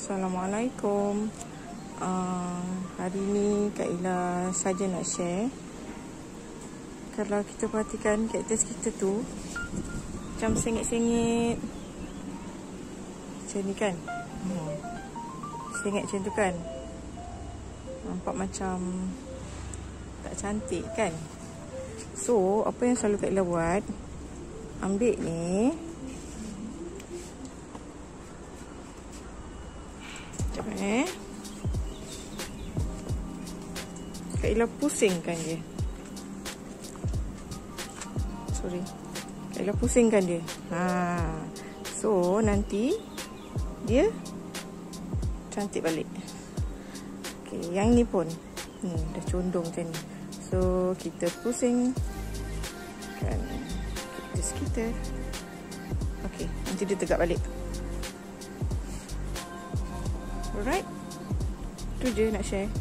Assalamualaikum. Hari ni Kak Ila saja nak share. Kalau kita perhatikan kaktus kita tu macam sengit-sengit macam ni kan. Sengit macam tu kan. Nampak macam tak cantik kan. So apa yang selalu Kak Ila buat, ambil ni, Kak Ila pusingkan dia. Kak Ila pusingkan dia. So nanti dia cantik balik. Okay, yang ni pun dah condong macam ni. So kita pusing kan kaktus kita. Okay, nanti dia tegak balik. Alright, tu je nak share.